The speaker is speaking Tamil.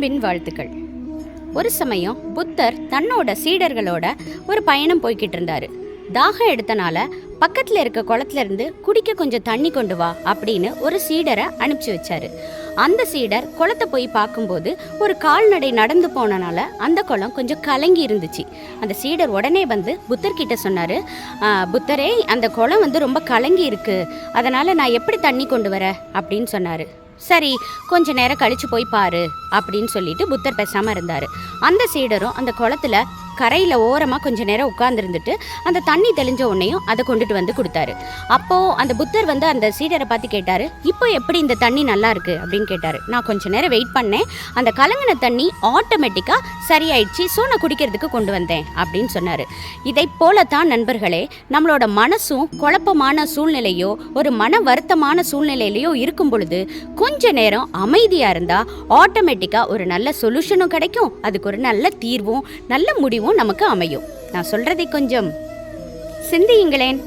அன்பின் வாழ்த்துக்கள். ஒரு சமயம் புத்தர் தன்னோட சீடர்களோட ஒரு பயணம் போய்கிட்டு இருந்தாரு. தாகம் எடுத்தனால பக்கத்துல இருக்க குளத்துல இருந்து குடிக்க கொஞ்சம் தண்ணி கொண்டு வா அப்படின்னு ஒரு சீடரை அனுப்பிச்சு வச்சாரு. அந்த சீடர் குளத்தை போய் பார்க்கும்போது ஒரு கால்நடை நடந்து போனனால அந்த குளம் கொஞ்சம் கலங்கி இருந்துச்சு. அந்த சீடர் உடனே வந்து புத்தர்கிட்ட சொன்னாரு, புத்தரே, அந்த குளம் வந்து ரொம்ப கலங்கி இருக்கு, அதனால நான் எப்படி தண்ணி கொண்டு வர அப்படின்னு சொன்னாரு. சரி, கொஞ்ச நேரம் கழிச்சு போய் பாரு அப்படின்னு சொல்லிட்டு புத்தர் பேசாம இருந்தாரு. அந்த சீடரும் அந்த குளத்துல கரையில ஓரமா கொஞ்ச நேரம் உட்கார்ந்துருந்துட்டு அந்த தண்ணி தெளிஞ்ச உடனேயும் அதை கொண்டுட்டு வந்து கொடுத்தாரு. அப்போ அந்த புத்தர் வந்து அந்த சீடரை பார்த்து கேட்டாரு, இப்போ எப்படி இந்த தண்ணி நல்லா இருக்கு அப்படின்னு கேட்டாரு. நான் கொஞ்ச நேரம் வெயிட் பண்ணேன், அந்த கலங்கின தண்ணி ஆட்டோமேட்டிக்கா சரியாயிடுச்சு, ஸோ நான் குடிக்கிறதுக்கு கொண்டு வந்தேன் அப்படின்னு சொன்னாரு. இதை போலத்தான் நண்பர்களே, நம்மளோட மனசும் குழப்பமான சூழ்நிலையோ ஒரு மன வருத்தமான சூழ்நிலையிலையோ இருக்கும் பொழுது கொஞ்ச நேரம் அமைதியா இருந்தா ஆட்டோமேட்டிக்கா ஒரு நல்ல சொல்யூஷனும் கிடைக்கும், அதுக்கு ஒரு நல்ல தீர்வும் நல்ல முடிவும் நமக்கு அமையும். நான் சொல்றதை கொஞ்சம் சிந்தியுங்களேன்.